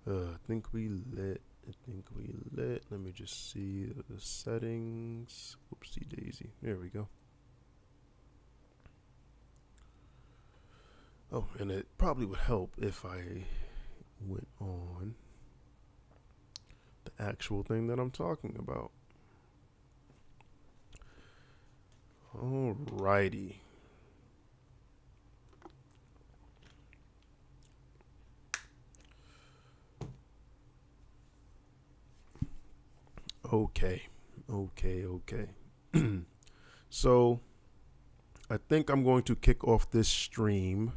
I think we lit. I think we lit. Let me just see the settings. Whoopsie daisy. There we go. Oh, and it probably would help if I went on the actual thing that I'm talking about. Alrighty. Okay. Okay. So, I think I'm going to kick off this stream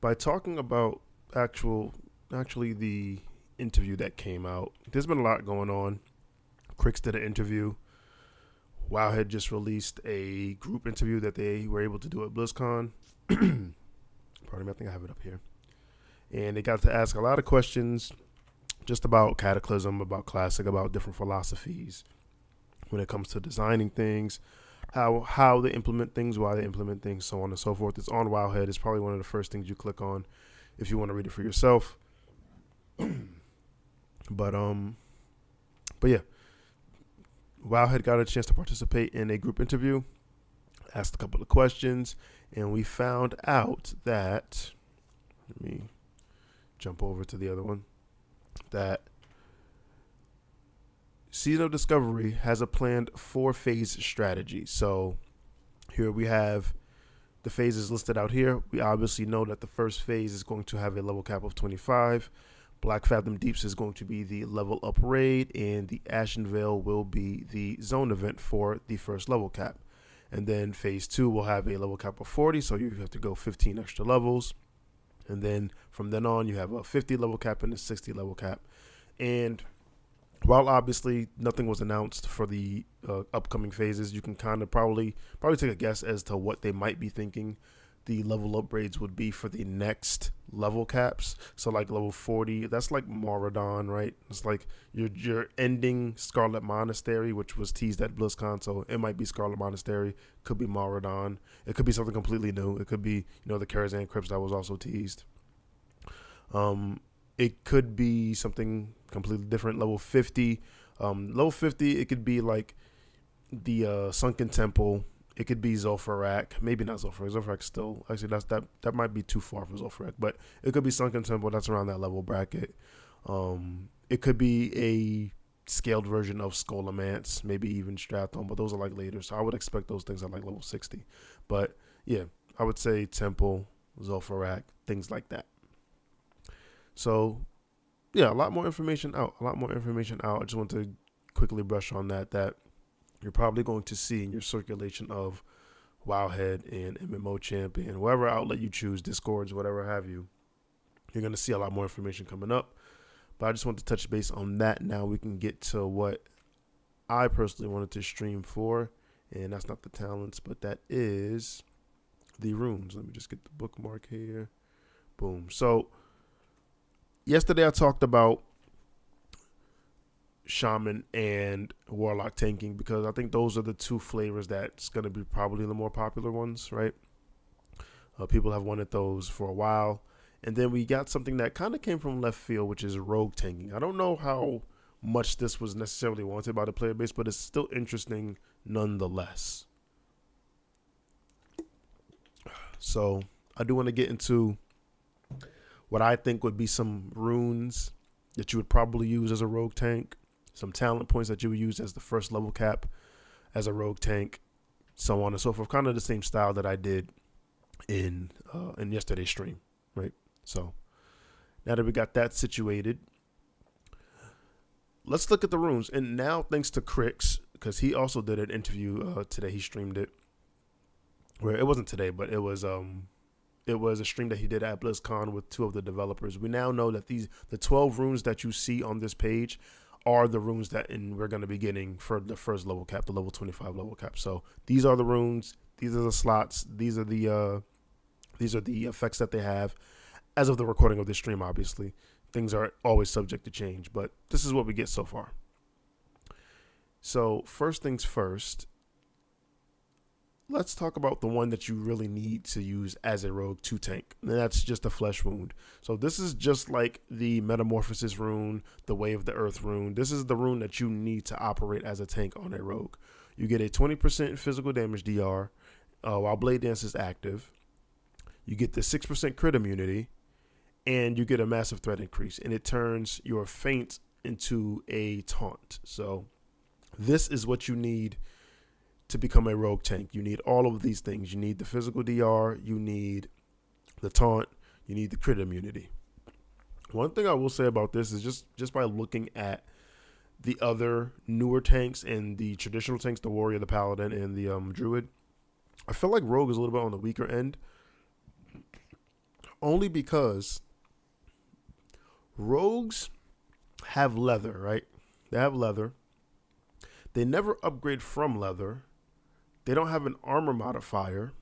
by talking about actually the interview that came out. There's been a lot going on. Crix did an interview. WoW had just released a group interview that they were able to do at BlizzCon. Pardon me, I think I have it up here. And they got to ask a lot of questions just about Cataclysm, about Classic, about different philosophies when it comes to designing things, how they implement things, why they implement things, so on and so forth. It's on Wowhead. It's probably one of the first things you click on if you want to read it for yourself. but but yeah, Wowhead got a chance to participate in a group interview, asked a couple of questions, and we found out that, let me jump over to the other one, that Season of Discovery has a planned 4-phase strategy. So here we have the phases listed out here. We obviously know that the first phase is going to have a level cap of 25. Black Fathom Deeps is going to be the level up raid, and the Ashen Veil will be the zone event for the first level cap. And then phase 2 will have a level cap of 40, so you have to go 15 extra levels. And then from then on, you have a 50 level cap and a 60 level cap. And while obviously nothing was announced for the upcoming phases, you can kind of probably take a guess as to what they might be thinking the level upgrades would be for the next level caps. So like level 40, that's like Moradon, right? It's like you're ending Scarlet Monastery, which was teased at BlizzCon, so it might be Scarlet Monastery, could be Moradon, it could be something completely new, it could be the Karazhan Crypts that was also teased. It could be something completely different. Level 50, it could be like the Sunken Temple. It could be Zul'Farrak. Maybe not Zul'Farrak. Zul'Farrak still, actually, that might be too far for Zul'Farrak. But it could be Sunken Temple. That's around that level bracket. It could be a scaled version of Scholomance, maybe even Strathon, but those are like later. So I would expect those things at like level 60. But yeah, I would say Temple, Zul'Farrak, things like that. So yeah, a lot more information out. I just want to quickly brush on that you're probably going to see in your circulation of Wowhead and MMO Champion, whatever outlet you choose, Discords, whatever have you. You're going to see a lot more information coming up. But I just want to touch base on that. Now we can get to what I personally wanted to stream for, and that's not the talents, but that is the runes. Let me just get the bookmark here. Boom. So yesterday I talked about Shaman and Warlock tanking because I think those are the two flavors that's going to be probably the more popular ones, right? People have wanted those for a while. And then we got something that kind of came from left field, which is rogue tanking. I don't know how much this was necessarily wanted by the player base, but it's still interesting nonetheless. So I do want to get into what I think would be some runes that you would probably use as a rogue tank, some talent points that you would use as the first level cap as a rogue tank, so on and so forth. Kind of the same style that I did in yesterday's stream, right? So now that we got that situated, let's look at the runes. And now, thanks to Crix, because he also did an interview today. He streamed it. Where it wasn't today, but it was a stream that he did at BlizzCon with two of the developers. We now know that the 12 runes that you see on this page are the runes that we're going to be getting for the first level cap, the level 25 level cap. So these are the runes. These are the slots. These are the effects that they have. As of the recording of this stream, obviously, things are always subject to change, but this is what we get so far. So first things first, let's talk about the one that you really need to use as a rogue to tank. And that's just a flesh wound. So this is just like the Metamorphosis rune, the Way of the Earth rune. This is the rune that you need to operate as a tank on a rogue. You get a 20% physical damage DR while Blade Dance is active. You get the 6% crit immunity, and you get a massive threat increase. And it turns your feint into a taunt. So this is what you need to become a rogue tank. You need all of these things. You need the physical DR, you need the taunt, you need the crit immunity. One thing I will say about this is just by looking at the other newer tanks and the traditional tanks, the warrior, the paladin, and the druid, I feel like rogue is a little bit on the weaker end, only because rogues have leather, right? They have leather. They never upgrade from leather. They don't have an armor modifier.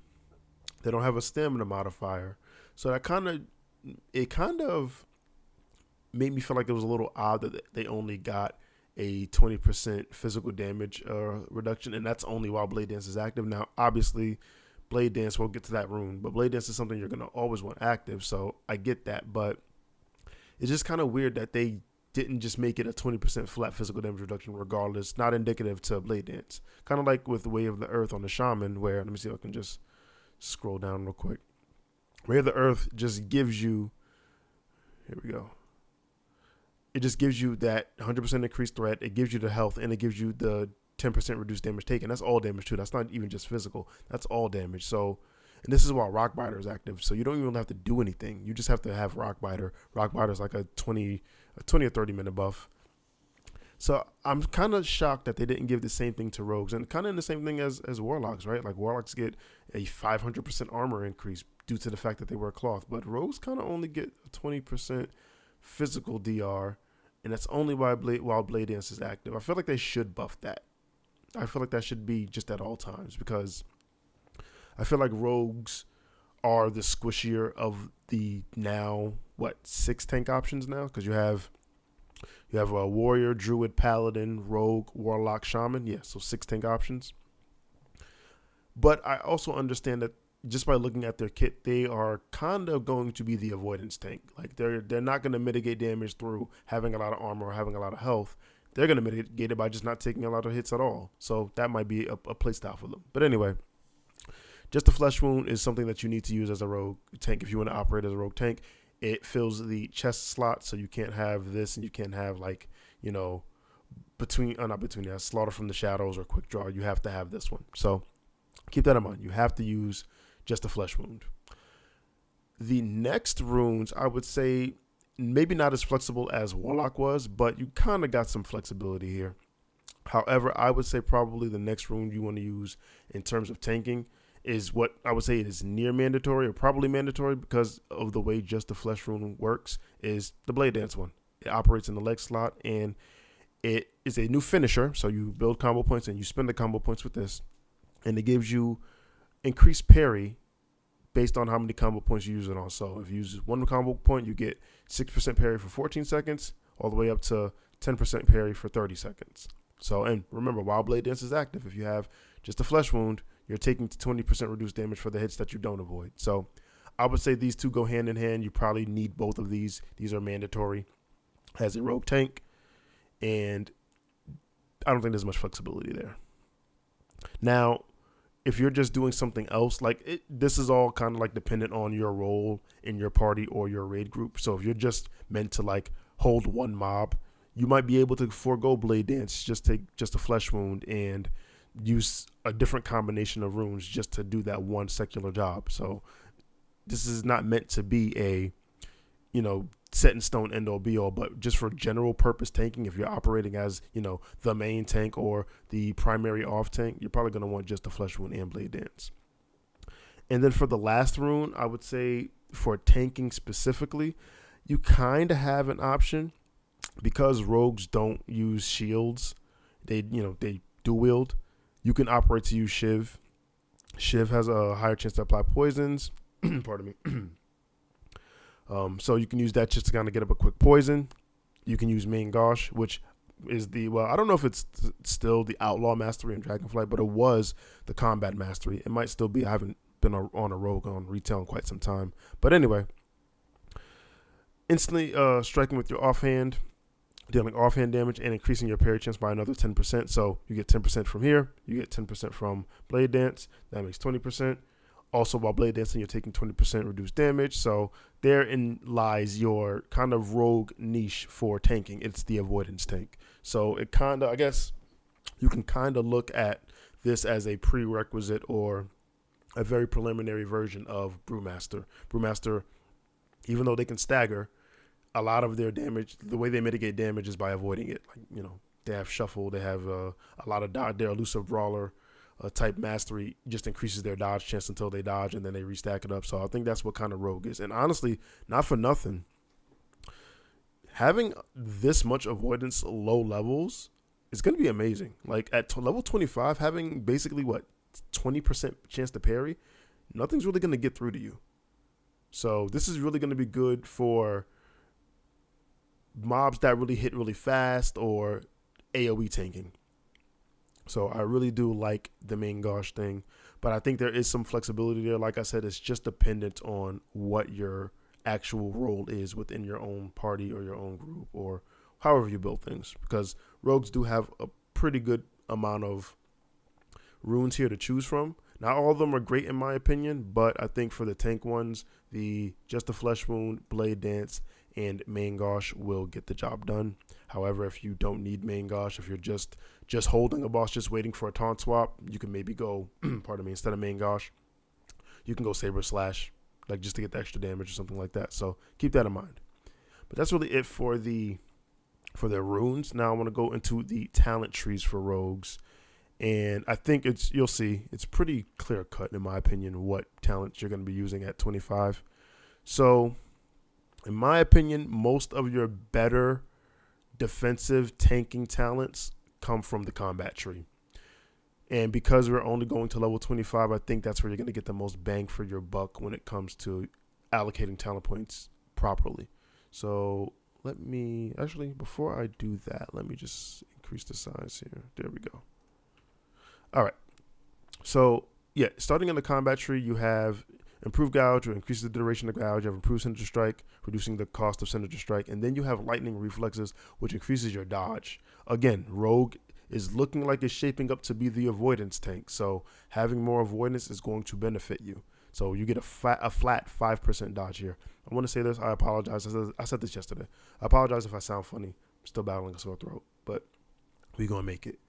They don't have a stamina modifier. So that kind of made me feel like it was a little odd that they only got a 20% physical damage reduction, and that's only while Blade Dance is active. Now, obviously, Blade Dance, we'll get to that rune, but Blade Dance is something you're going to always want active, so I get that, but it's just kind of weird that they didn't just make it a 20% flat physical damage reduction regardless, not indicative to Blade Dance. Kind of like with Way of the Earth on the Shaman, where, let me see if I can just scroll down real quick. Way of the Earth just gives you, here we go. It just gives you that 100% increased threat, it gives you the health, and it gives you the 10% reduced damage taken. That's all damage too. That's not even just physical. That's all damage. So, and this is while Rockbiter is active, so you don't even have to do anything. You just have to have Rockbiter. Rockbiter is like a 20 or 30 minute buff. So I'm kind of shocked that they didn't give the same thing to rogues, and kind of the same thing as warlocks, right? Like warlocks get a 500% armor increase due to the fact that they wear cloth, but rogues kind of only get a 20% physical DR, and that's only while Blade Dance is active. I feel like they should buff that. I feel like that should be just at all times, because I feel like rogues are the squishier of the now, 6 tank options now? Because you have a warrior, druid, paladin, rogue, warlock, shaman. Yeah, so 6 tank options. But I also understand that just by looking at their kit, they are kind of going to be the avoidance tank. Like they're not going to mitigate damage through having a lot of armor or having a lot of health. They're going to mitigate it by just not taking a lot of hits at all. So that might be a playstyle for them. But anyway, just a flesh wound is something that you need to use as a rogue tank if you want to operate as a rogue tank. It fills the chest slot, so you can't have this, and you can't have Slaughter from the Shadows or Quick Draw. You have to have this one. So keep that in mind. You have to use just a flesh wound. The next runes, I would say, maybe not as flexible as Warlock was, but you kind of got some flexibility here. However, I would say probably the next rune you want to use in terms of tanking is what I would say it is near mandatory, or probably mandatory because of the way just the flesh rune works, is the Blade Dance one. It operates in the leg slot, and it is a new finisher. So you build combo points and you spend the combo points with this, and it gives you increased parry based on how many combo points you use it on. So if you use one combo point, you get 6% parry for 14 seconds, all the way up to 10% parry for 30 seconds. So, and remember, while Blade Dance is active, if you have just a flesh wound, you're taking 20% reduced damage for the hits that you don't avoid. So I would say these two go hand in hand. You probably need both of these. These are mandatory as a rogue tank, and I don't think there's much flexibility there. Now, if you're just doing something else, this is all kind of like dependent on your role in your party or your raid group. So if you're just meant to hold one mob, you might be able to forego Blade Dance, just take just a flesh wound and use a different combination of runes just to do that one secular job. So this is not meant to be a, set in stone end all be all, but just for general purpose tanking, if you're operating as, the main tank or the primary off tank, you're probably going to want just the flesh wound and Blade Dance. And then for the last rune, I would say for tanking specifically, you kind of have an option because rogues don't use shields. They dual wield. You can operate to use Shiv. Shiv has a higher chance to apply poisons. Pardon me. So you can use that just to kind of get up a quick poison. You can use Main Gosh, which is the, well, I don't know if it's still the Outlaw Mastery in Dragonflight, but it was the Combat Mastery. It might still be. I haven't been on a rogue on retail in quite some time. But anyway, instantly striking with your offhand, dealing offhand damage, and increasing your parry chance by another 10%. So you get 10% from here. You get 10% from Blade Dance. That makes 20%. Also, while Blade Dancing, you're taking 20% reduced damage. So therein lies your kind of rogue niche for tanking. It's the avoidance tank. So it kind of, I guess, you can kind of look at this as a prerequisite or a very preliminary version of Brewmaster. Brewmaster, even though they can stagger, a lot of their damage, the way they mitigate damage is by avoiding it. Like, you know, they have shuffle, they have a lot of dodge. Their elusive brawler type mastery just increases their dodge chance until they dodge, and then they restack it up. So I think that's what kind of rogue is. And honestly, not for nothing, having this much avoidance low levels is going to be amazing. Like at level 25, having basically 20% chance to parry, nothing's really going to get through to you. So this is really going to be good for mobs that really hit really fast or AoE tanking. So I really do like the main Gosh thing, but I think there is some flexibility there. Like I said, it's just dependent on what your actual role is within your own party or your own group or however you build things, because rogues do have a pretty good amount of runes here to choose from. Not all of them are great in my opinion, but I think for the tank ones, just the Flesh Wound, Blade Dance, and Main Gosh will get the job done. However, if you don't need Main Gosh, if you're just holding a boss, just waiting for a taunt swap, you can maybe go, pardon me, instead of Main Gosh, you can go Saber Slash, like just to get the extra damage or something like that. So keep that in mind. But that's really it for their runes. Now I want to go into the talent trees for rogues. And I think you'll see, it's pretty clear cut in my opinion what talents you're going to be using at 25. So in my opinion, most of your better defensive tanking talents come from the combat tree. And because we're only going to level 25, I think that's where you're going to get the most bang for your buck when it comes to allocating talent points properly. So actually, before I do that, let me just increase the size here. There we go. All right. So, yeah, starting in the combat tree, you have improved gouge, or increases the duration of gouge. You have improved signature strike, reducing the cost of signature strike. And then you have lightning reflexes, which increases your dodge. Again, rogue is looking like it's shaping up to be the avoidance tank. So having more avoidance is going to benefit you. So you get a flat 5% dodge here. I want to say this. I apologize. I said this yesterday. I apologize if I sound funny. I'm still battling a sore throat, but we're going to make it.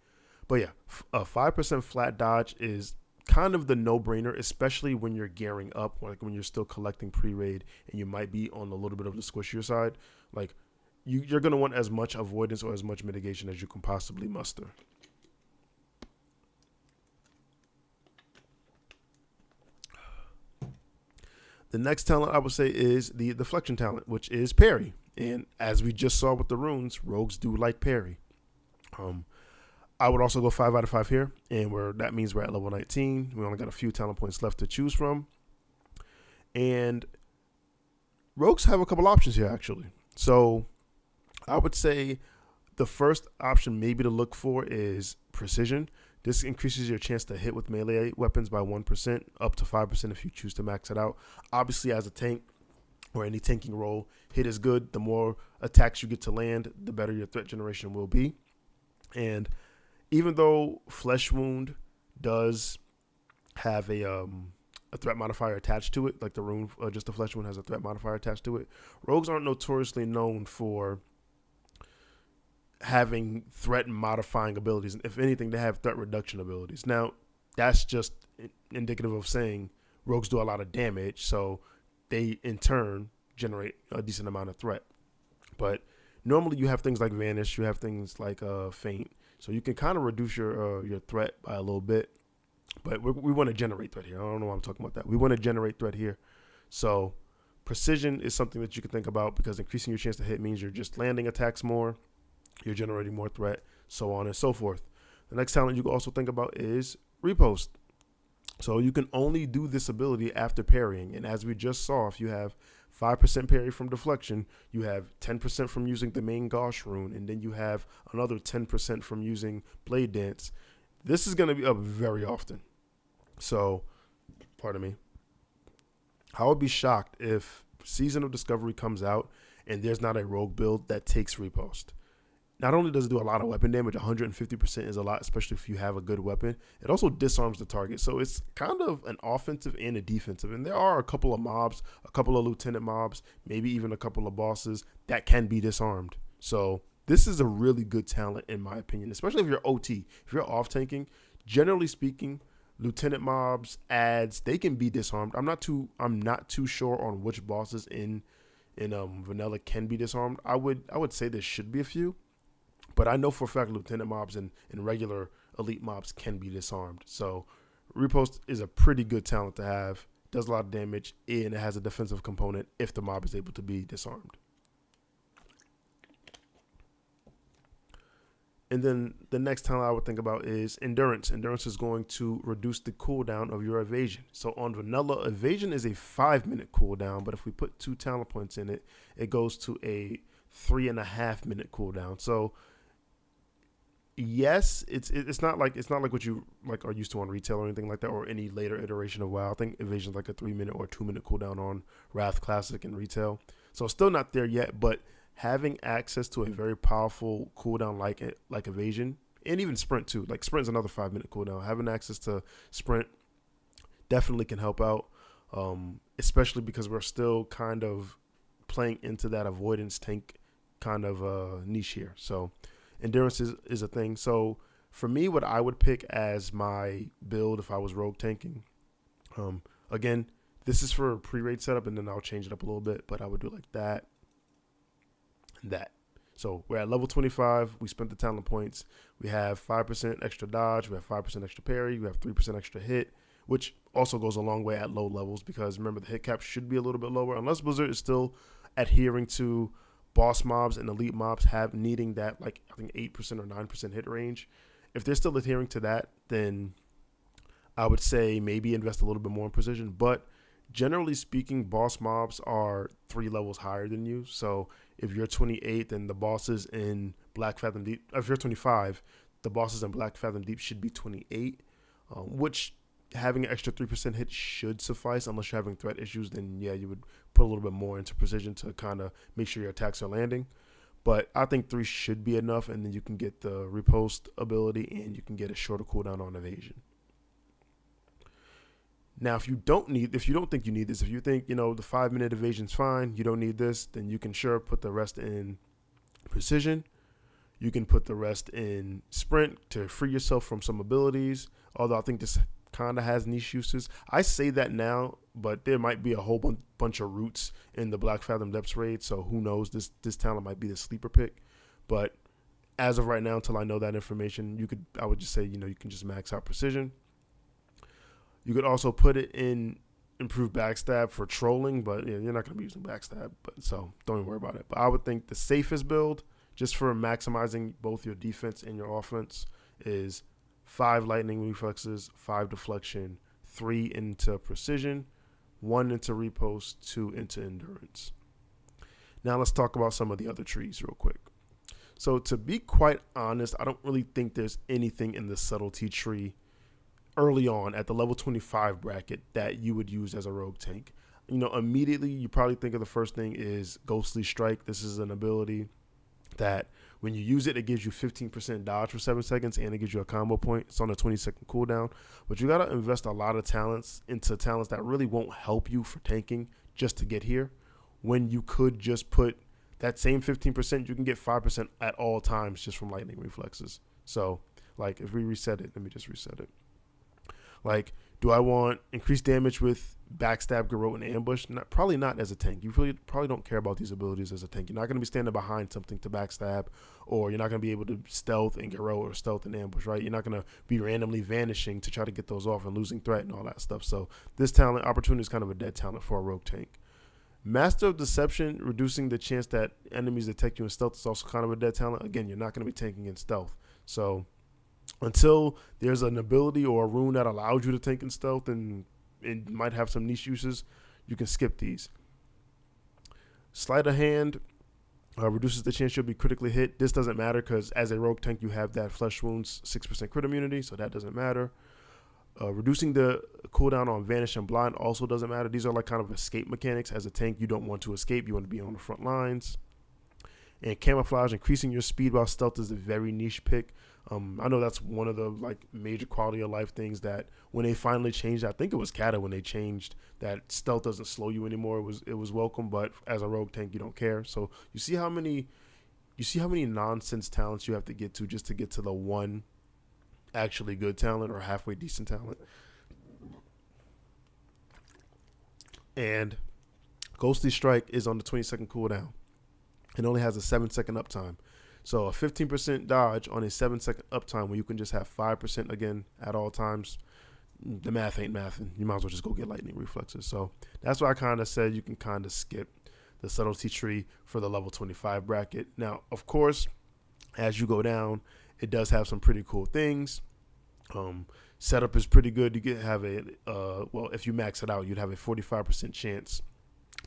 But yeah, a 5% flat dodge is kind of the no-brainer, especially when you're gearing up, like when you're still collecting pre-raid and you might be on a little bit of the squishier side. Like you're going to want as much avoidance or as much mitigation as you can possibly muster. The next talent I would say is the deflection talent, which is parry. And as we just saw with the runes, rogues do like parry. I would also go 5 out of 5 here, and that means we're at level 19. We only got a few talent points left to choose from. And rogues have a couple options here, actually. So I would say the first option maybe to look for is precision. This increases your chance to hit with melee weapons by 1%, up to 5% if you choose to max it out. Obviously, as a tank or any tanking role, hit is good. The more attacks you get to land, the better your threat generation will be. And even though Flesh Wound does have a threat modifier attached to it, like the rune, just the Flesh Wound has a threat modifier attached to it, rogues aren't notoriously known for having threat modifying abilities. If anything, they have threat reduction abilities. Now, that's just indicative of saying rogues do a lot of damage, so they in turn generate a decent amount of threat. But normally you have things like Vanish, you have things like Faint, so you can kind of reduce your threat by a little bit. But we want to generate threat here. I don't know why I'm talking about that. We want to generate threat here. So precision is something that you can think about, because increasing your chance to hit means you're just landing attacks more, you're generating more threat, so on and so forth. The next talent you can also think about is Repost. So you can only do this ability after parrying. And as we just saw, if you have 5% parry from deflection, you have 10% from using the main Gosh rune, and then you have another 10% from using Blade Dance. This is going to be up very often. So, pardon me. I would be shocked if Season of Discovery comes out and there's not a rogue build that takes Repost. Not only does it do a lot of weapon damage, 150% is a lot, especially if you have a good weapon. It also disarms the target. So it's kind of an offensive and a defensive. And there are a couple of mobs, a couple of lieutenant mobs, maybe even a couple of bosses that can be disarmed. So this is a really good talent in my opinion, especially if you're OT. If you're off tanking, generally speaking, lieutenant mobs, ads, they can be disarmed. I'm not too sure on which bosses in vanilla can be disarmed. I would say there should be a few. But I know for a fact lieutenant mobs and regular elite mobs can be disarmed. So Repost is a pretty good talent to have. Does a lot of damage, and it has a defensive component if the mob is able to be disarmed. And then the next talent I would think about is Endurance. Endurance is going to reduce the cooldown of your evasion. So on vanilla, evasion is a 5-minute cooldown, but if we put 2 talent points in it, it goes to a 3.5-minute cooldown. So yes, it's not like what you like are used to on retail or anything like that, or any later iteration of WoW. I think evasion is like a 3-minute or 2-minute cooldown on Wrath Classic and retail. So it's still not there yet, but having access to a very powerful cooldown like evasion, and even sprint too. Like sprint is another 5-minute cooldown. Having access to sprint definitely can help out, especially because we're still kind of playing into that avoidance tank kind of niche here. So endurance is a thing. So for me, what I would pick as my build if I was rogue tanking, again, this is for a pre-raid setup, and then I'll change it up a little bit, but I would do like that and that. So we're at level 25. We spent the talent points. We have 5% extra dodge. We have 5% extra parry. We have 3% extra hit, which also goes a long way at low levels because remember the hit cap should be a little bit lower unless Blizzard is still adhering to boss mobs and elite mobs needing that, like I think 8% or 9% hit range. If they're still adhering to that, then I would say maybe invest a little bit more in precision. But generally speaking, boss mobs are 3 levels higher than you. So if you're 28, then the bosses in Black Fathom Deep, if you're 25, the bosses in Black Fathom Deep should be 28, which having an extra 3% hit should suffice. Unless you're having threat issues, then yeah, you would put a little bit more into precision to kind of make sure your attacks are landing. But I think 3 should be enough, and then you can get the repost ability and you can get a shorter cooldown on evasion. Now, if you don't think you need this, if you think, the 5-minute evasion's fine, you don't need this, then you can sure put the rest in precision. You can put the rest in sprint to free yourself from some abilities, although I think this kind of has niche uses. I say that now, but there might be a whole bunch of roots in the Black Fathom Depths raid, so who knows, this talent might be the sleeper pick. But as of right now, until I know that information, I would just say, you can just max out precision. You could also put it in improved backstab for trolling, but you're not going to be using backstab, so don't even worry about it. But I would think the safest build, just for maximizing both your defense and your offense, is 5 lightning reflexes, 5 deflection, 3 into precision, 1 into repost, 2 into endurance. Now let's talk about some of the other trees real quick. So to be quite honest, I don't really think there's anything in the subtlety tree early on at the level 25 bracket that you would use as a rogue tank. Immediately you probably think of the first thing is Ghostly Strike. This is an ability that when you use it, it gives you 15% dodge for 7 seconds and it gives you a combo point. It's on a 20-second cooldown, but you got to invest a lot of talents into talents that really won't help you for tanking just to get here, when you could just put that same 15%, you can get 5% at all times just from lightning reflexes. So like if we reset it, let me just reset it. Like, do I want increased damage with backstab, garrote, and ambush? Probably not as a tank. You really probably don't care about these abilities as a tank. You're not going to be standing behind something to backstab, or you're not going to be able to stealth and garrote or stealth and ambush, right? You're not going to be randomly vanishing to try to get those off and losing threat and all that stuff. So this talent, opportunity, is kind of a dead talent for a rogue tank. Master of Deception, reducing the chance that enemies detect you in stealth, is also kind of a dead talent. Again, you're not going to be tanking in stealth. So until there's an ability or a rune that allows you to tank in stealth and it might have some niche uses, you can skip these. Sleight of hand reduces the chance you'll be critically hit. This doesn't matter because as a rogue tank, you have that flesh wounds 6% crit immunity, so that doesn't matter. Reducing the cooldown on Vanish and Blind also doesn't matter. These are like kind of escape mechanics. As a tank, you don't want to escape. You want to be on the front lines. And Camouflage, increasing your speed while stealth, is a very niche pick. I know that's one of the like major quality of life things that when they finally changed, I think it was Kata when they changed that stealth doesn't slow you anymore. It was welcome, but as a rogue tank, you don't care. So you see how many nonsense talents you have to get to just to get to the one actually good talent or halfway decent talent. And Ghostly Strike is on the 20-second cooldown. It only has a 7-second uptime. So a 15% dodge on a 7-second uptime when you can just have 5% again at all times. The math ain't mathing. You might as well just go get lightning reflexes. So that's why I kind of said you can kind of skip the subtlety tree for the level 25 bracket. Now, of course, as you go down, it does have some pretty cool things. Setup is pretty good. You could have if you max it out, you'd have a 45% chance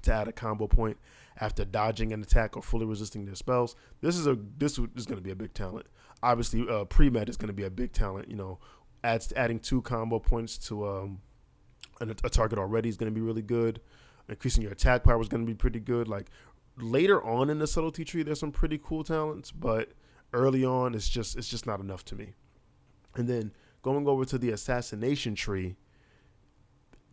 to add a combo point after dodging an attack or fully resisting their spells. This is going to be a big talent. Obviously, pre-med is going to be a big talent. You know, adding 2 combo points to a target already is going to be really good. Increasing your attack power is going to be pretty good. Like later on in the subtlety tree, there's some pretty cool talents, but early on, it's just not enough to me. And then going over to the assassination tree,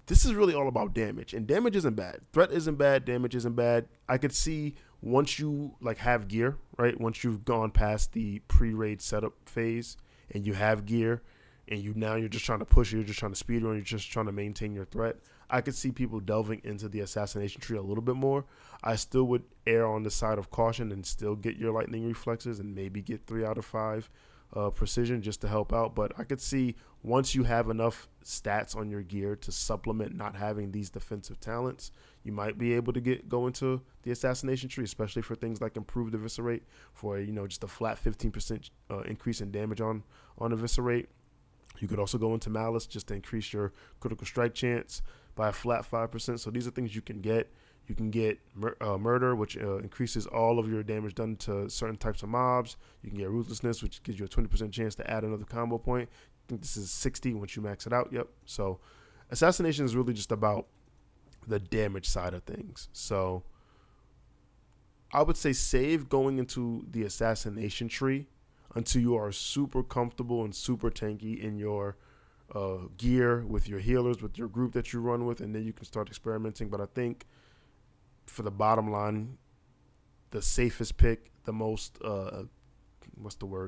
this is really all about damage, and damage isn't bad. Threat isn't bad. Damage isn't bad. I could see once you like have gear, right? Once you've gone past the pre-raid setup phase and you have gear, and you're just trying to push it, you're just trying to speed run, you're just trying to maintain your threat. I could see people delving into the assassination tree a little bit more. I still would err on the side of caution and still get your lightning reflexes and maybe get 3 out of 5 precision just to help out. But I could see once you have enough stats on your gear to supplement not having these defensive talents, you might be able to go into the assassination tree, especially for things like improved eviscerate for just a flat 15% increase in damage on eviscerate. You could also go into malice just to increase your critical strike chance by a flat 5%. So these are things you can get. You can get murder, which increases all of your damage done to certain types of mobs. You can get ruthlessness, which gives you a 20% chance to add another combo point. I think this is 60 once you max it out. Yep. So assassination is really just about the damage side of things. So I would say save going into the assassination tree until you are super comfortable and super tanky in your gear with your healers, with your group that you run with, and then you can start experimenting. But I think for the bottom line, the safest pick, the most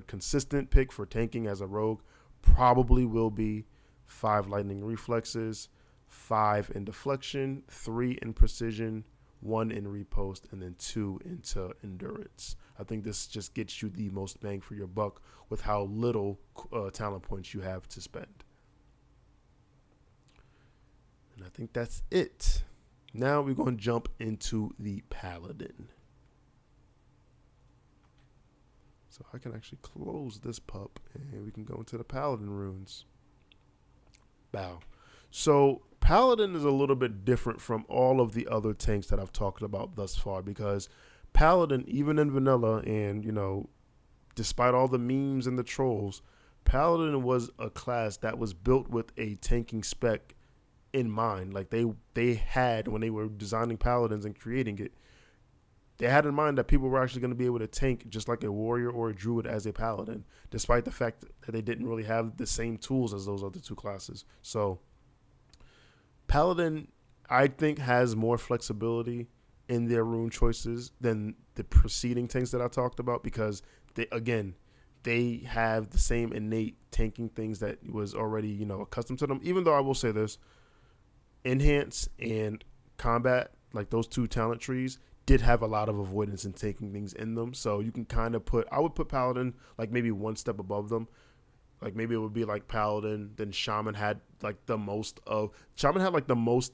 consistent pick for tanking as a rogue probably will be 5 lightning reflexes, 5 in deflection, 3 in precision, 1 in repost, and then 2 into endurance. I think this just gets you the most bang for your buck with how little talent points you have to spend. And I think that's it. Now we're going to jump into the Paladin. So I can actually close this pup and we can go into the Paladin runes. Bow. So Paladin is a little bit different from all of the other tanks that I've talked about thus far, because Paladin, even in vanilla and, despite all the memes and the trolls, Paladin was a class that was built with a tanking spec in mind. Like they had, when they were designing Paladins and creating it, they had in mind that people were actually going to be able to tank just like a warrior or a druid as a Paladin, despite the fact that they didn't really have the same tools as those other two classes. So Paladin, I think, has more flexibility in their rune choices than the preceding tanks that I talked about, because they have the same innate tanking things that was already, accustomed to them. Even though I will say this, Enhance and Combat, like those 2 talent trees, did have a lot of avoidance and taking things in them. So you can kind of I would put Paladin like maybe 1 step above them. Like maybe it would be like Paladin, then Shaman had like the most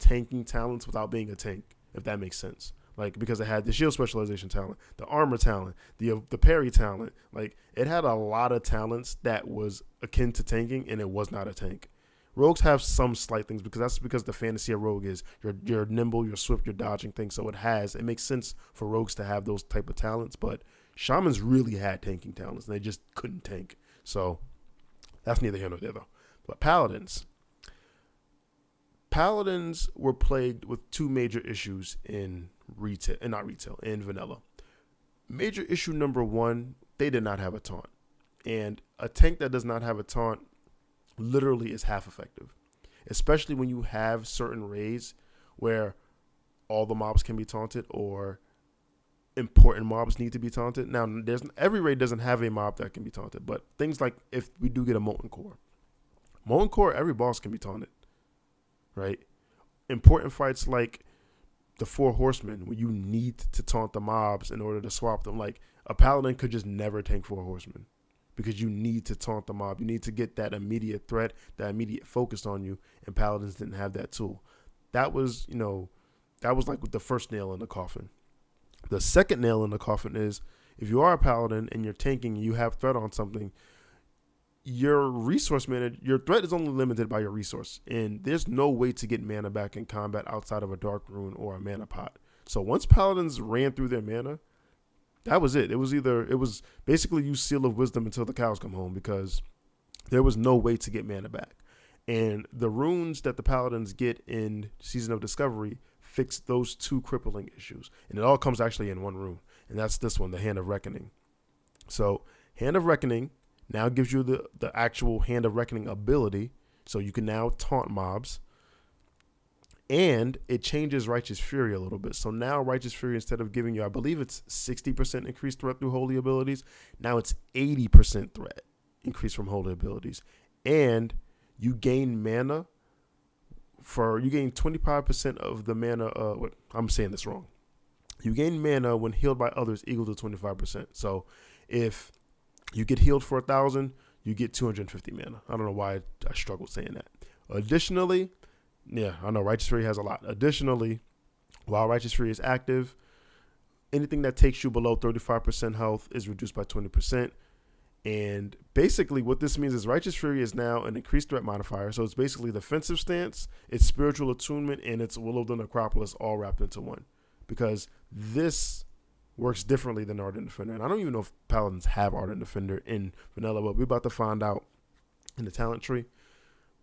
tanking talents without being a tank, if that makes sense. Like, because it had the shield specialization talent, the armor talent, the parry talent. Like, it had a lot of talents that was akin to tanking, and it was not a tank. Rogues have some slight things because the fantasy of rogue is you're nimble, you're swift, you're dodging things. So it makes sense for rogues to have those type of talents. But shamans really had tanking talents, and they just couldn't tank. So that's neither here nor there though. But paladins were plagued with two major issues in vanilla. Major issue number one, they did not have a taunt. And a tank that does not have a taunt literally is half effective, especially when you have certain raids where all the mobs can be taunted or important mobs need to be taunted. Now, every raid doesn't have a mob that can be taunted, but things like if we do get a Molten Core, every boss can be taunted, right? Important fights like the Four Horsemen, where you need to taunt the mobs in order to swap them. Like a Paladin could just never tank Four Horsemen, because you need to taunt the mob. You need to get that immediate threat, that immediate focus on you, and Paladins didn't have that tool. That was like the first nail in the coffin. The second nail in the coffin is if you are a Paladin and you're tanking, you have threat on something, your threat is only limited by your resource, and there's no way to get mana back in combat outside of a Dark Rune or a mana pot. So once Paladins ran through their mana, that was it. It was basically use Seal of Wisdom until the cows come home, because there was no way to get mana back. And the runes that the Paladins get in Season of Discovery fix those two crippling issues. And it all comes actually in one rune. And that's this one, the Hand of Reckoning. So Hand of Reckoning now gives you the actual Hand of Reckoning ability. So you can now taunt mobs. And it changes Righteous Fury a little bit. So now Righteous Fury, instead of giving you, I believe it's 60% increased threat through holy abilities, now it's 80% threat increase from holy abilities. And you gain mana you gain 25% of the mana. I'm saying this wrong. You gain mana when healed by others equal to 25%. So if you get healed for 1,000, you get 250 mana. I don't know why I struggled saying that. Additionally, yeah, I know Righteous Fury has a lot. Additionally, while Righteous Fury is active, anything that takes you below 35% health is reduced by 20%. And basically what this means is Righteous Fury is now an increased threat modifier. So it's basically defensive stance, it's spiritual attunement, and it's Will of the Necropolis all wrapped into one. Because this works differently than Ardent Defender. And I don't even know if Paladins have Ardent Defender in vanilla, but we're about to find out in the talent tree.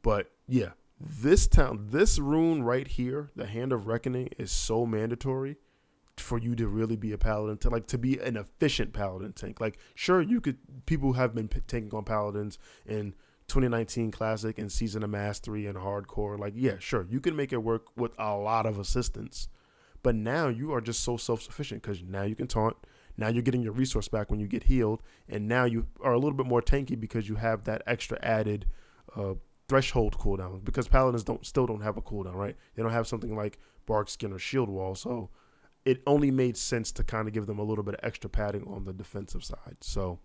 But yeah, this rune right here, the Hand of Reckoning, is so mandatory for you to really be a Paladin, to be an efficient Paladin tank. Like, sure, people have been tanking on Paladins in 2019 Classic and Season of Mastery and Hardcore. Like, yeah, sure, you can make it work with a lot of assistance. But now you are just so self-sufficient, because now you can taunt. Now you're getting your resource back when you get healed. And now you are a little bit more tanky because you have that extra added threshold cooldown, because Paladins still don't have a cooldown, right? They don't have something like Bark Skin or Shield Wall. So it only made sense to kind of give them a little bit of extra padding on the defensive side. So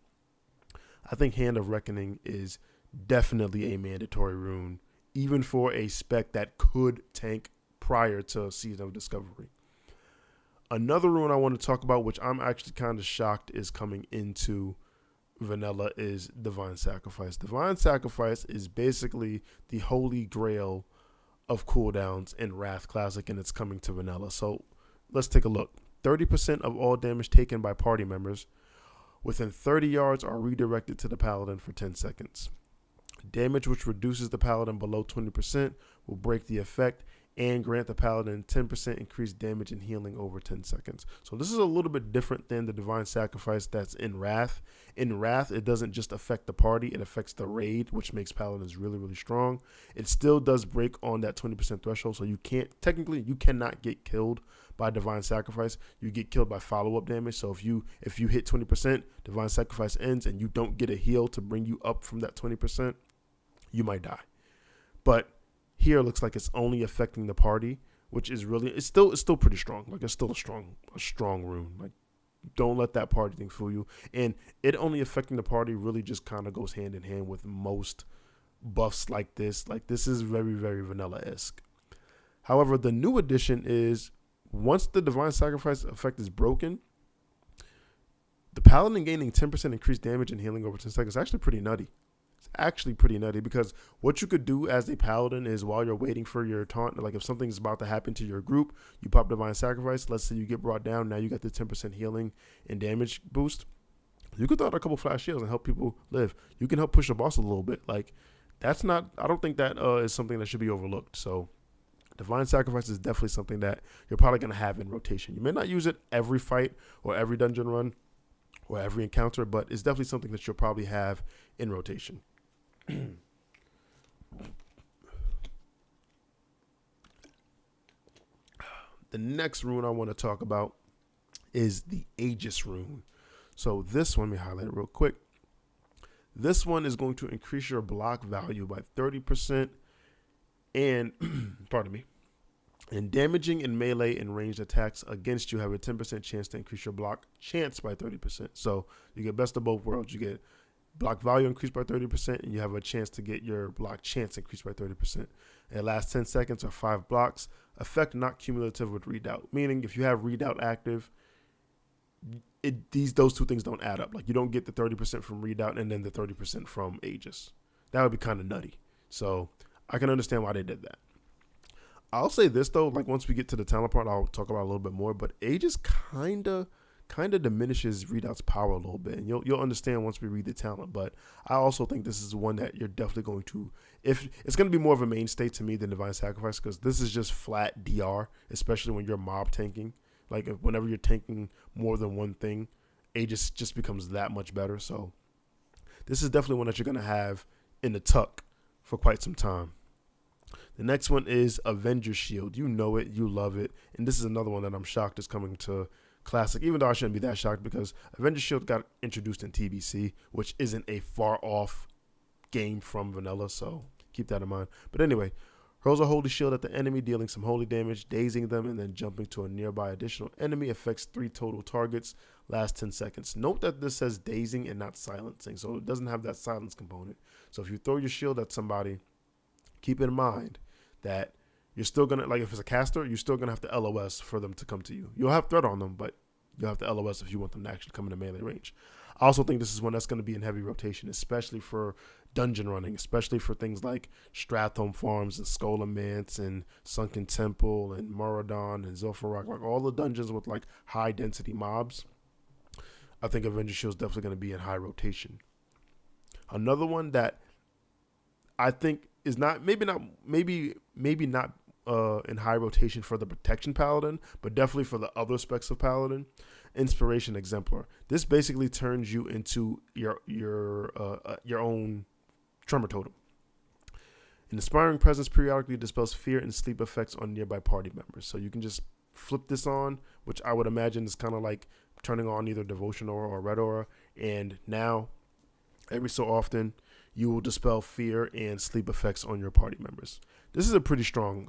I think Hand of Reckoning is definitely a mandatory rune, even for a spec that could tank prior to Season of Discovery. Another rune I want to talk about, which I'm actually kind of shocked is coming into vanilla, is Divine Sacrifice. Divine Sacrifice is basically the holy grail of cooldowns in Wrath Classic, and it's coming to vanilla. So let's take a look. 30% of all damage taken by party members within 30 yards are redirected to the Paladin for 10 seconds. Damage which reduces the Paladin below 20% will break the effect and grant the Paladin 10% increased damage and healing over 10 seconds. So this is a little bit different than the Divine Sacrifice that's in Wrath. In Wrath, it doesn't just affect the party, it affects the raid, which makes Paladins really, really strong. It still does break on that 20% threshold, so you cannot get killed by Divine Sacrifice. You get killed by follow-up damage. So if you hit 20%, Divine Sacrifice ends and you don't get a heal to bring you up from that 20%, you might die. But here it looks like it's only affecting the party, which is really, it's still pretty strong. Like, it's still a strong rune. Like, don't let that party thing fool you. And it only affecting the party really just kind of goes hand in hand with most buffs like this. Like, this is very, very vanilla-esque. However, the new addition is once the Divine Sacrifice effect is broken, the Paladin gaining 10% increased damage and healing over 10 seconds is actually pretty nutty. actually pretty nutty because what you could do as a paladin is while you're waiting for your taunt, like if something's about to happen to your group, you pop Divine Sacrifice. Let's say you get brought down. Now you got the 10% healing and damage boost. You could throw out a couple flash shields and help people live. You can help push the boss a little bit. Like that's not. I don't think that is something that should be overlooked. So Divine Sacrifice is definitely something that you're probably going to have in rotation. You may not use it every fight or every dungeon run or every encounter, but it's definitely something that you'll probably have in rotation. The next rune I want to talk about is the Aegis rune. So this one, let me highlight it real quick. This one is going to increase your block value by 30% and, pardon me, and damaging and melee and ranged attacks against you have a 10% chance to increase your block chance by 30%. So you get best of both worlds. You get block value increased by 30%, and you have a chance to get your block chance increased by 30%. It lasts 10 seconds or 5 blocks. Effect not cumulative with redoubt, meaning if you have redoubt active, those two things don't add up. Like you don't get the 30% from redoubt and then the 30% from Aegis. That would be kind of nutty. So I can understand why they did that. I'll say this though, like once we get to the talent part, I'll talk about it a little bit more. But Aegis kind of diminishes redoubt's power a little bit, and you'll understand once we read the talent. But I also think this is one that you're definitely going to, if it's going to be more of a mainstay to me than Divine Sacrifice, because this is just flat DR, especially when you're mob tanking. Like whenever you're tanking more than one thing, Aegis just becomes that much better. So this is definitely one that you're going to have in the tuck for quite some time. The next one is Avenger Shield. You know it, you love it, and this is another one that I'm shocked is coming to Classic, even though I shouldn't be that shocked because Avenger Shield got introduced in TBC, which isn't a far off game from Vanilla, so keep that in mind. But anyway, hurls a holy shield at the enemy, dealing some holy damage, dazing them, and then jumping to a nearby additional enemy. Affects 3 total targets, lasts 10 seconds. Note that this says dazing and not silencing, so it doesn't have that silence component. So if you throw your shield at somebody, keep in mind that you're still going to, like if it's a caster, you're still going to have to LOS for them to come to you. You'll have threat on them, but you'll have to LOS if you want them to actually come into melee range. I also think this is one that's going to be in heavy rotation, especially for dungeon running, especially for things like Strathome Farms and Scholomance and Sunken Temple and Moradon and Zul'Farrak, like all the dungeons with like high density mobs. I think Avenger Shield is definitely going to be in high rotation. Another one that I think is not maybe not in high rotation for the protection paladin, but definitely for the other specs of paladin. Inspiration Exemplar. This basically turns you into your own tremor totem. An inspiring presence periodically dispels fear and sleep effects on nearby party members. So you can just flip this on, which I would imagine is kind of like turning on either Devotion Aura or Red Aura, and now every so often you will dispel fear and sleep effects on your party members. This is a pretty strong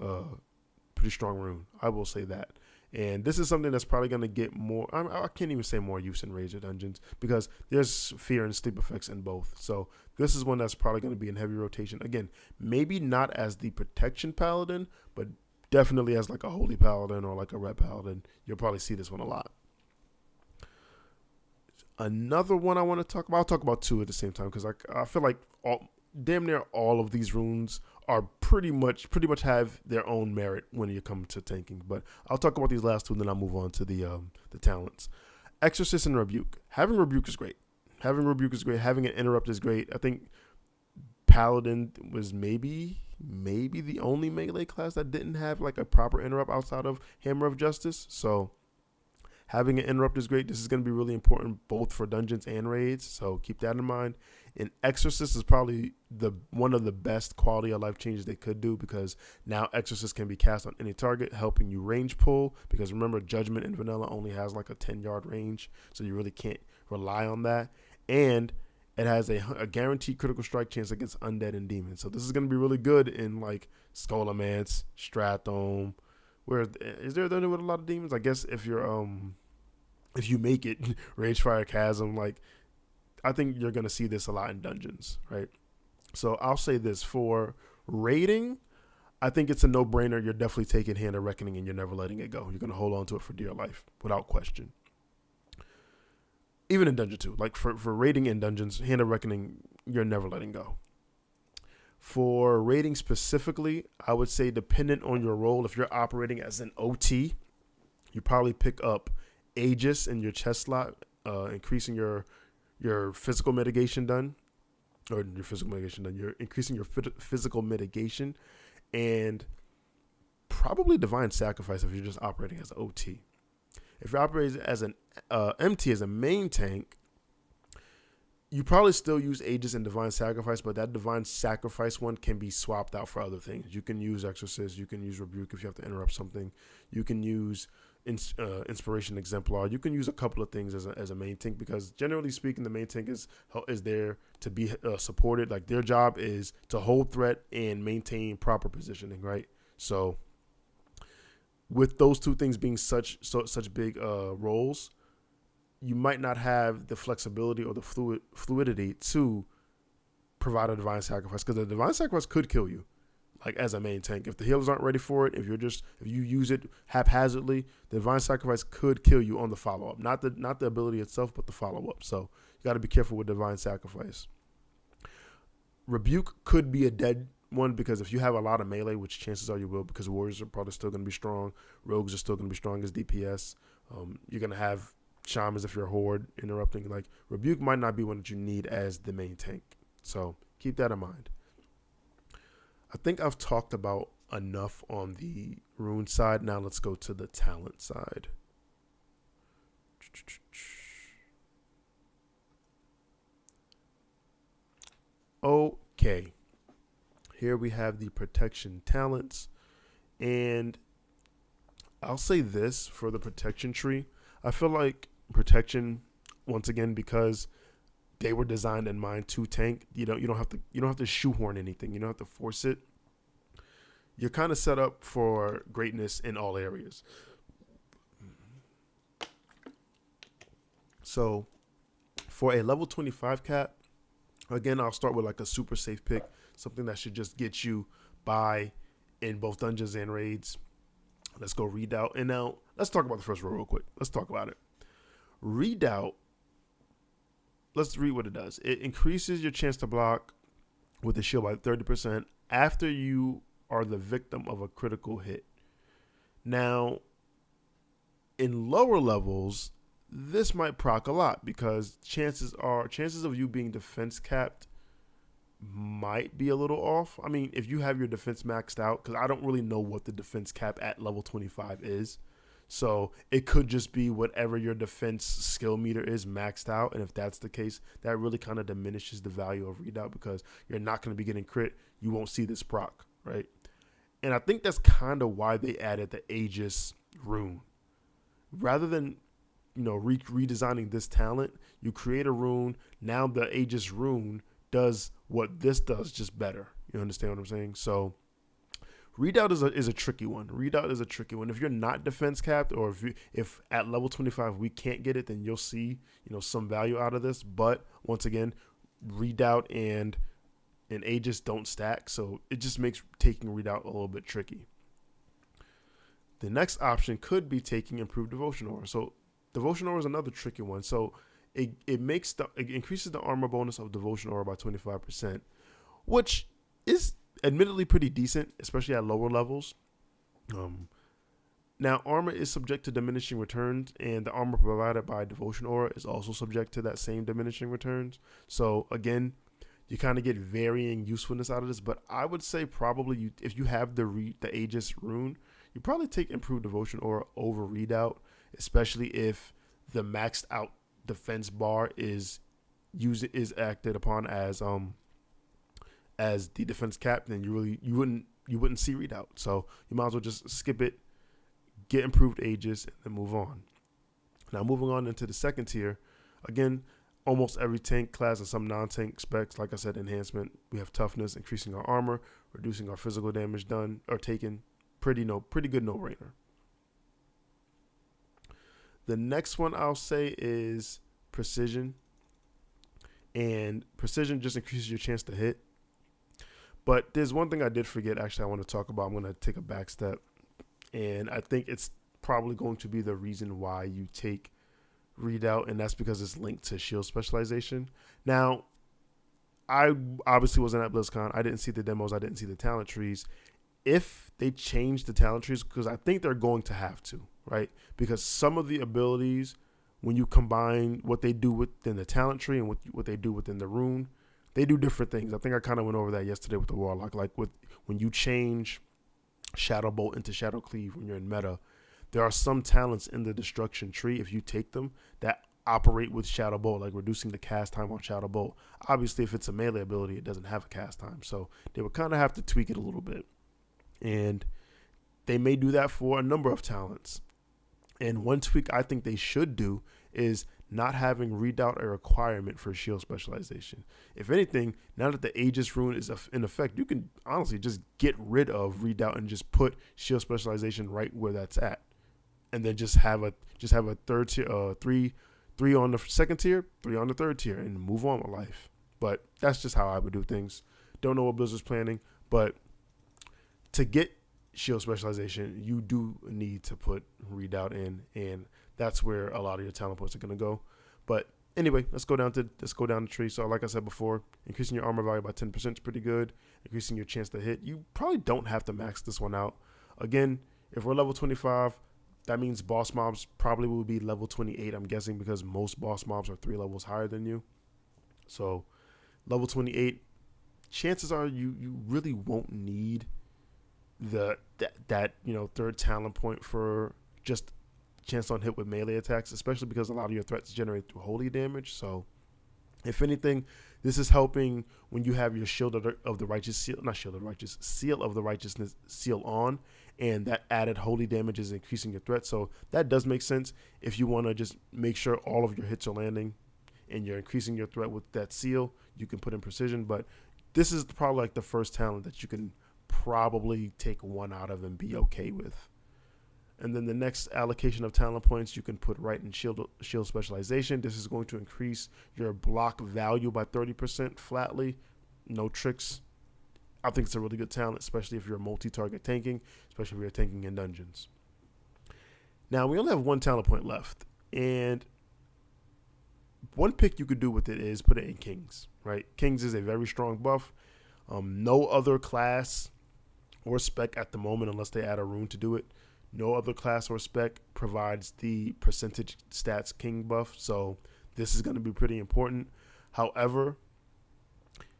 rune. I will say that. And this is something that's probably going to get more, I can't even say more use in Ranger Dungeons because there's fear and sleep effects in both. So this is one that's probably going to be in heavy rotation. Again, maybe not as the protection paladin, but definitely as like a holy paladin or like a red paladin. You'll probably see this one a lot. Another one I want to talk about, I'll talk about two at the same time because I feel like damn near all of these runes are pretty much have their own merit when you come to tanking. But I'll talk about these last two and then I'll move on to the talents. Exorcist and Rebuke. Having Rebuke is great. Having an Interrupt is great. I think Paladin was maybe the only melee class that didn't have like a proper Interrupt outside of Hammer of Justice. So having an Interrupt is great. This is going to be really important both for dungeons and raids, so keep that in mind. And Exorcist is probably one of the best quality of life changes they could do because now Exorcist can be cast on any target, helping you range pull. Because remember, Judgment in Vanilla only has like a 10-yard range, so you really can't rely on that. And it has a guaranteed critical strike chance against undead and demons. So this is going to be really good in like Scholomance, Strathome. Where is there a dungeon with a lot of demons? I guess if you make it, Ragefire Chasm, like I think you're gonna see this a lot in dungeons, right? So I'll say this for raiding, I think it's a no-brainer. You're definitely taking Hand of Reckoning and you're never letting it go. You're gonna hold on to it for dear life, without question. Even in Dungeon 2, like for raiding in dungeons, Hand of Reckoning, you're never letting go. For rating specifically, I would say dependent on your role, if you're operating as an OT, you probably pick up Aegis in your chest slot, increasing your physical mitigation done, or your physical mitigation done. You're increasing your physical mitigation, and probably Divine Sacrifice if you're just operating as an OT. If you're operating as an MT, as a main tank, you probably still use Aegis and Divine Sacrifice, but that Divine Sacrifice one can be swapped out for other things. You can use Exorcist, you can use Rebuke if you have to interrupt something, you can use Inspiration Exemplar, you can use a couple of things as a main tank, because generally speaking, the main tank is there to be supported. Like, their job is to hold threat and maintain proper positioning, right? So with those two things being such big roles, you might not have the flexibility or the fluidity to provide a Divine Sacrifice, because the Divine Sacrifice could kill you, like, as a main tank. If the healers aren't ready for it, if you use it haphazardly, the Divine Sacrifice could kill you on the follow-up. Not the ability itself, but the follow-up. So you got to be careful with Divine Sacrifice. Rebuke could be a dead one, because if you have a lot of melee, which chances are you will, because warriors are probably still going to be strong, rogues are still going to be strong as DPS. You're going to have shamans if you're a horde interrupting. Like, Rebuke might not be one that you need as the main tank, so keep that in mind. I think I've talked about enough on the rune side. Now let's go to the talent side. Okay, here we have the protection talents, and I'll say this for the protection tree. I feel like protection, once again, because they were designed in mind to tank, you don't have to shoehorn anything. You don't have to force it. You're kind of set up for greatness in all areas. So for a level 25 cap, again, I'll start with like a super safe pick, something that should just get you by in both dungeons and raids. Let's go Redoubt. And now let's talk about the first role real quick. Let's talk about it. Redoubt, let's read what it does. It increases your chance to block with the shield by 30% after you are the victim of a critical hit. Now, in lower levels, this might proc a lot, because chances of you being defense capped might be a little off. I mean, if you have your defense maxed out, because I don't really know what the defense cap at level 25 is. So it could just be whatever your defense skill meter is maxed out. And if that's the case, that really kind of diminishes the value of Redoubt, because you're not going to be getting crit. You won't see this proc, right? And I think that's kind of why they added the Aegis rune. Rather than, redesigning this talent, you create a rune. Now the Aegis rune does what this does, just better. You understand what I'm saying? So Redoubt is a tricky one. Redoubt is a tricky one. If you're not defense capped, or if at level 25 we can't get it, then you'll see some value out of this. But once again, Redoubt and Aegis don't stack, so it just makes taking Redoubt a little bit tricky. The next option could be taking Improved Devotion Aura. So Devotion Aura is another tricky one. So it increases the armor bonus of Devotion Aura by 25%, which is admittedly pretty decent, especially at lower levels. Now, armor is subject to diminishing returns, and the armor provided by Devotion Aura is also subject to that same diminishing returns. So again, you kind of get varying usefulness out of this, but I would say probably if you have the Aegis rune, you probably take Improved Devotion Aura over Redoubt, especially if the maxed out defense bar is acted upon as the defense cap. Then you wouldn't see Redoubt. So you might as well just skip it, get Improved Aegis, and then move on. Now, moving on into the second tier, again, almost every tank class and some non-tank specs. Like I said, enhancement. We have toughness, increasing our armor, reducing our physical damage done or taken. Pretty good no-brainer. The next one I'll say is precision. And precision just increases your chance to hit. But there's one thing I did forget, actually, I want to talk about. I'm going to take a back step. And I think it's probably going to be the reason why you take Redoubt, and that's because it's linked to shield specialization. Now, I obviously wasn't at BlizzCon. I didn't see the demos. I didn't see the talent trees. If they change the talent trees, because I think they're going to have to, right? Because some of the abilities, when you combine what they do within the talent tree and what they do within the rune, they do different things. I think I kind of went over that yesterday with the Warlock. Like when you change Shadow Bolt into Shadow Cleave when you're in meta, there are some talents in the destruction tree, if you take them, that operate with Shadow Bolt, like reducing the cast time on Shadow Bolt. Obviously, if it's a melee ability, it doesn't have a cast time. So they would kind of have to tweak it a little bit. And they may do that for a number of talents. And one tweak I think they should do is not having redoubt a requirement for shield specialization. If anything, now that the Aegis rune is in effect, you can honestly just get rid of redoubt and just put shield specialization right where that's at. And then just have a third tier, three on the second tier, 3 on the third tier, and move on with life. But that's just how I would do things. Don't know what Blizzard's planning, but to get shield specialization, you do need to put redoubt in, and that's where a lot of your talent points are going to go. But anyway, let's go down the tree. So like I said before, increasing your armor value by 10% is pretty good. Increasing your chance to hit. You probably don't have to max this one out. Again, if we're level 25, that means boss mobs probably will be level 28, I'm guessing, because most boss mobs are 3 levels higher than you. So level 28, chances are you really won't need that third talent point for just chance on hit with melee attacks, especially because a lot of your threats generate through holy damage. So if anything, this is helping when you have your shield of the righteous seal, not shield of the righteous, seal of the righteousness seal on, and that added holy damage is increasing your threat. So that does make sense if you want to just make sure all of your hits are landing and you're increasing your threat with that seal. You can put in precision, but this is probably like the first talent that you can probably take one out of and be okay with. And then the next allocation of talent points you can put right in shield specialization. This is going to increase your block value by 30% flatly. No tricks. I think it's a really good talent, especially if you're multi-target tanking, especially if you're tanking in dungeons. Now, we only have one talent point left, and one pick you could do with it is put it in Kings, right? Kings is a very strong buff. No other class or spec at the moment, unless they add a rune to do it, no other class or spec provides the percentage stats king buff, so this is going to be pretty important. However,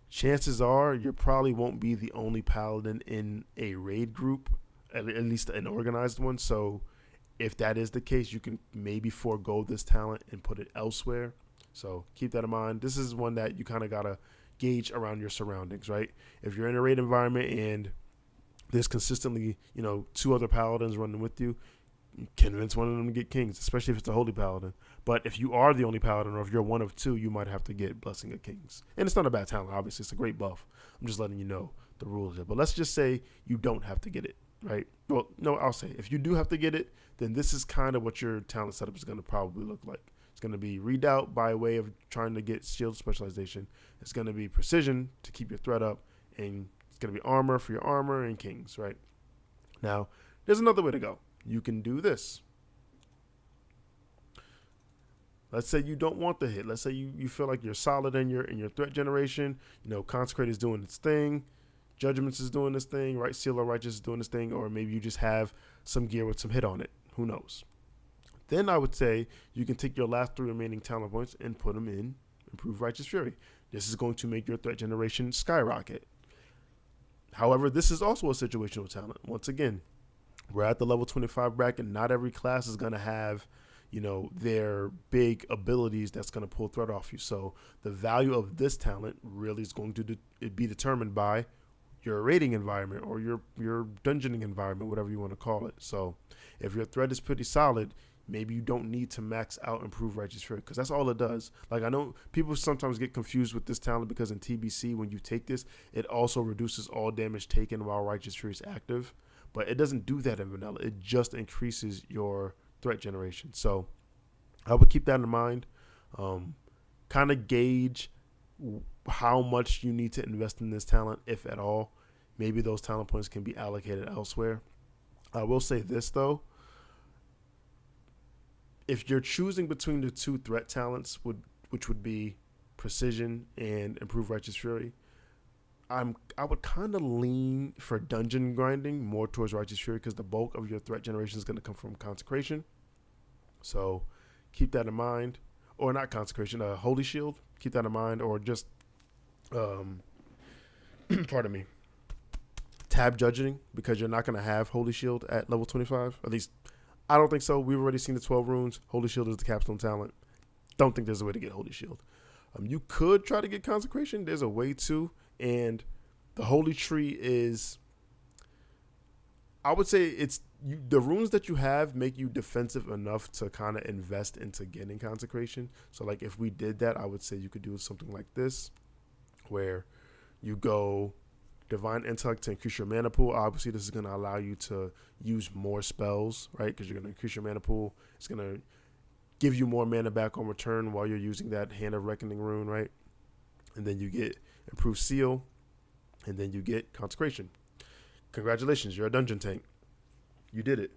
chances are you probably won't be the only paladin in a raid group, at least an organized one. So if that is the case, you can maybe forego this talent and put it elsewhere. So keep that in mind. This is one that you kind of got to gauge around your surroundings, right? If you're in a raid environment and there's consistently, 2 other paladins running with you, convince one of them to get kings, especially if it's a holy paladin. But if you are the only paladin, or if you're one of 2, you might have to get Blessing of Kings. And it's not a bad talent, obviously. It's a great buff. I'm just letting you know the rules here. But let's just say you don't have to get it, right? Well, no, I'll say if you do have to get it, then this is kind of what your talent setup is going to probably look like. It's going to be redoubt by way of trying to get shield specialization. It's going to be precision to keep your threat up, and it's going to be armor for your armor and kings, right? Now, there's another way to go. You can do this. Let's say you don't want the hit. Let's say you feel like you're solid in your threat generation. Consecrate is doing its thing. Judgments is doing this thing, right? Seal of Righteous is doing this thing, or maybe you just have some gear with some hit on it. Who knows? Then I would say you can take your last 3 remaining talent points and put them in Improved Righteous Fury. This is going to make your threat generation skyrocket. However, this is also a situational talent. Once again, we're at the level 25 bracket. Not every class is going to have, their big abilities that's going to pull threat off you. So the value of this talent really is going to be determined by your raiding environment or your dungeoning environment, whatever you want to call it. So if your threat is pretty solid, maybe you don't need to max out Improved Righteous Fury, because that's all it does. Like, I know people sometimes get confused with this talent because in TBC, when you take this, it also reduces all damage taken while Righteous Fury is active. But it doesn't do that in vanilla. It just increases your threat generation. So I would keep that in mind. Kind of gauge how much you need to invest in this talent, if at all. Maybe those talent points can be allocated elsewhere. I will say this, though. If you're choosing between the 2 threat talents, which would be precision, and improved Righteous Fury. I would kind of lean for dungeon grinding more towards Righteous Fury because the bulk of your threat generation is going to come from consecration. So keep that in mind, or not consecration, Holy Shield. Keep that in mind, or just pardon me, tab judging, because you're not going to have Holy Shield at level 25. At least I don't think so. We've already seen the 12 runes. Holy Shield is the capstone talent. Don't think there's a way to get Holy Shield. You could try to get consecration. There's a way to. And the Holy Tree is, I would say it's the runes that you have make you defensive enough to kind of invest into getting consecration. So like if we did that, I would say you could do something like this, where you go Divine Intellect to increase your mana pool. Obviously, this is going to allow you to use more spells, right? Because you're going to increase your mana pool. It's going to give you more mana back on return while you're using that Hand of Reckoning rune, right? And then you get Improved Seal, and then you get Consecration. Congratulations, you're a dungeon tank. You did it.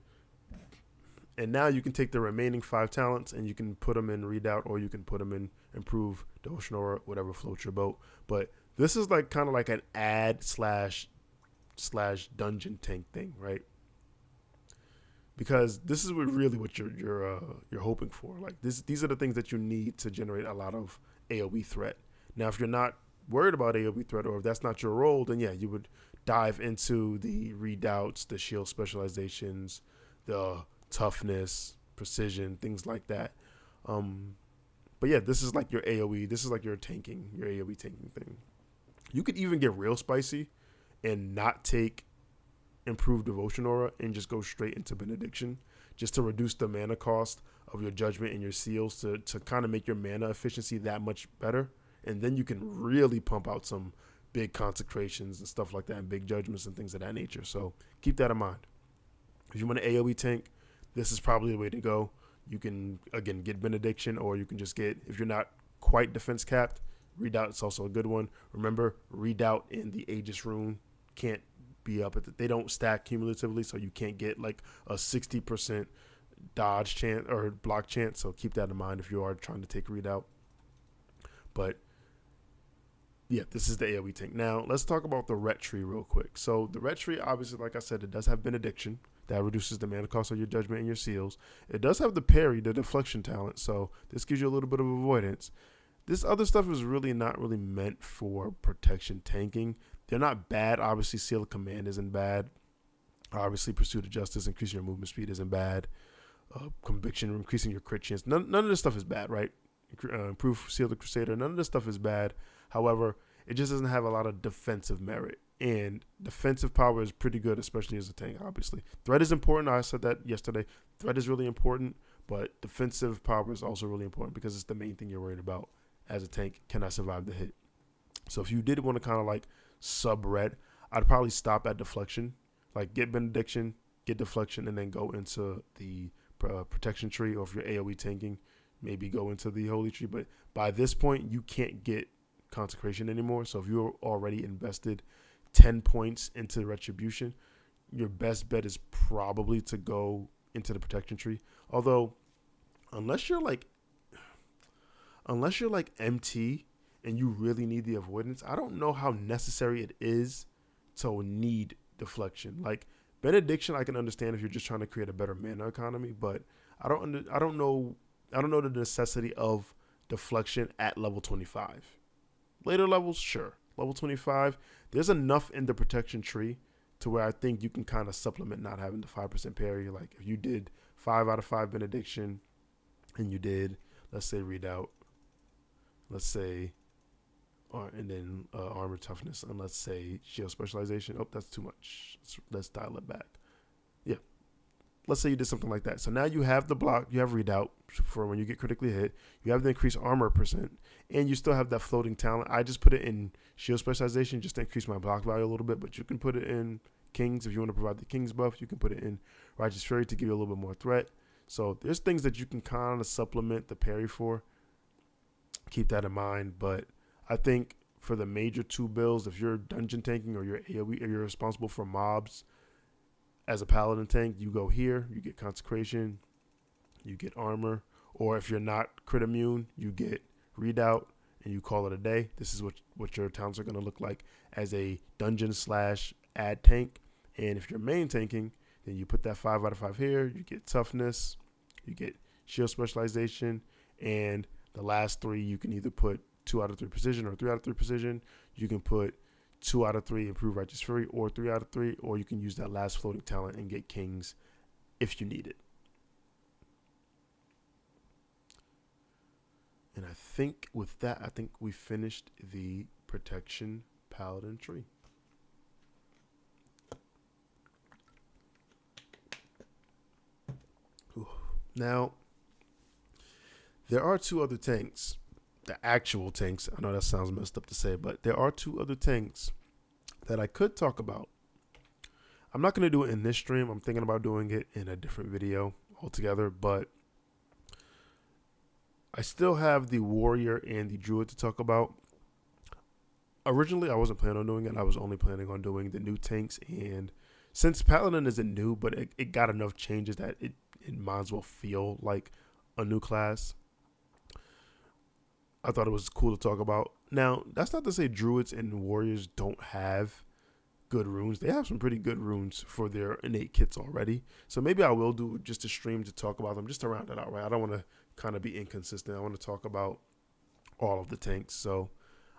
And now you can take the remaining 5 talents and you can put them in Redoubt, or you can put them in Improve, Devotion Aura, whatever floats your boat. But this is like kind of like an add slash dungeon tank thing, right? Because this is really what you're hoping for. Like these are the things that you need to generate a lot of AoE threat. Now, if you're not worried about AoE threat, or if that's not your role, then yeah, you would dive into the redoubts, the shield specializations, the toughness, precision, things like that. But yeah, this is like your AoE. This is like your AoE tanking thing. You could even get real spicy and not take Improved Devotion Aura and just go straight into Benediction, just to reduce the mana cost of your Judgment and your Seals to kind of make your mana efficiency that much better. And then you can really pump out some big consecrations and stuff like that, and big judgments and things of that nature. So keep that in mind. If you want an AoE tank, this is probably the way to go. You can, again, get Benediction, or you can just get, if you're not quite defense capped, Redoubt is also a good one. Remember, Redoubt and the Aegis rune can't be up they don't stack cumulatively, so you can't get like a 60% dodge chance or block chance. So keep that in mind if you are trying to take Redoubt. But yeah, this is the AoE tank. Now, let's talk about the Ret Tree real quick. So the Ret Tree, obviously, like I said, it does have Benediction. That reduces the mana cost of your Judgment and your Seals. It does have the parry, the deflection talent, so this gives you a little bit of avoidance. This other stuff is really not really meant for protection tanking. They're not bad. Obviously, Seal of Command isn't bad. Obviously, Pursuit of Justice, increasing your movement speed isn't bad. Conviction, increasing your crit chance. None of this stuff is bad, right? Improve Seal the Crusader. None of this stuff is bad. However, it just doesn't have a lot of defensive merit. And defensive power is pretty good, especially as a tank, obviously. Threat is important. I said that yesterday. Threat is really important, but defensive power is also really important because it's the main thing you're worried about as a tank. Can I survive the hit? So if you did want to kind of like sub-red, I'd probably stop at deflection. Like get Benediction, get deflection, and then go into the protection tree. Or if you're AoE tanking, maybe go into the Holy Tree. But by this point, you can't get consecration anymore. So if you're already invested 10 points into Retribution, your best bet is probably to go into the protection tree. Although, unless you're like MT and you really need the avoidance, I don't know how necessary it is to need deflection. Like Benediction, I can understand if you're just trying to create a better mana economy, but I don't know the necessity of deflection at level 25. Later levels, sure. Level 25, there's enough in the protection tree to where I think you can kind of supplement not having the 5% parry. Like if you did 5 out of 5 Benediction and you did, let's say, Redoubt, let's say, and then Armor Toughness, and let's say Shield Specialization. Oh, that's too much. Let's dial it back. Yeah. Let's say you did something like that. So now you have the block, you have Redoubt for when you get critically hit. You have the increased armor percent, and you still have that floating talent. I just put it in Shield Specialization just to increase my block value a little bit, but you can put it in Kings if you want to provide the King's buff. You can put it in Righteous Fury to give you a little bit more threat. So there's things that you can kind of supplement the parry for. Keep that in mind. But I think for the major 2 builds, if you're dungeon tanking or you're AoE or you're responsible for mobs, as a Paladin tank, you go here, you get Consecration, you get Armor, or if you're not crit immune, you get Redoubt, and you call it a day. This is what your talents are going to look like as a dungeon / add tank. And if you're main tanking, then you put that 5 out of 5 here. You get toughness, you get shield specialization, and the last 3 you can either put 2 out of 3 precision or 3 out of 3 precision. You can put 2 out of 3 improve righteous fury or 3 out of 3, or you can use that last floating talent and get kings if you need it. And I think with that, I think we finished the protection paladin tree. Ooh. Now, there are 2 other tanks, the actual tanks. I know that sounds messed up to say, but there are 2 other tanks that I could talk about. I'm not going to do it in this stream. I'm thinking about doing it in a different video altogether, but I still have the warrior and the druid to talk about. Originally, I wasn't planning on doing it. I was only planning on doing the new tanks, and since paladin isn't new, but it got enough changes that it might as well feel like a new class, I thought it was cool to talk about. Now, that's not to say druids and warriors don't have good runes. They have some pretty good runes for their innate kits already. So maybe I will do just a stream to talk about them, just to round it out, right? I don't want to kind of be inconsistent. I want to talk about all of the tanks. So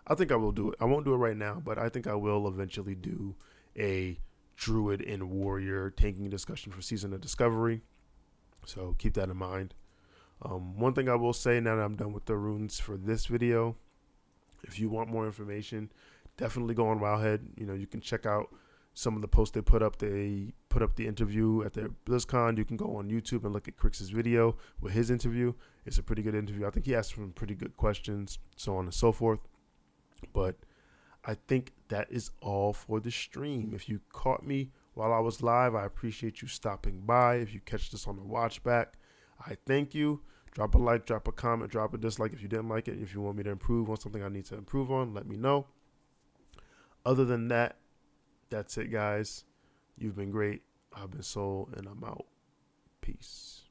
I think I will do it. I won't do it right now, but I think I will eventually do a druid and warrior tanking discussion for Season of Discovery. So keep that in mind. One thing I will say now that I'm done with the runes for this video, if you want more information, definitely go on Wowhead. You know, you can check out some of the posts they put up. They put up the interview at their BlizzCon. You can go on YouTube and look at Crix's video with his interview. It's a pretty good interview. I think he asked some pretty good questions, so on and so forth. But I think that is all for the stream. If you caught me while I was live, I appreciate you stopping by. If you catch this on the watch back, I thank you. Drop a like, drop a comment, drop a dislike if you didn't like it. If you want me to improve on something I need to improve on, let me know. Other than that, that's it, guys. You've been great. I've been Soul, and I'm out. Peace.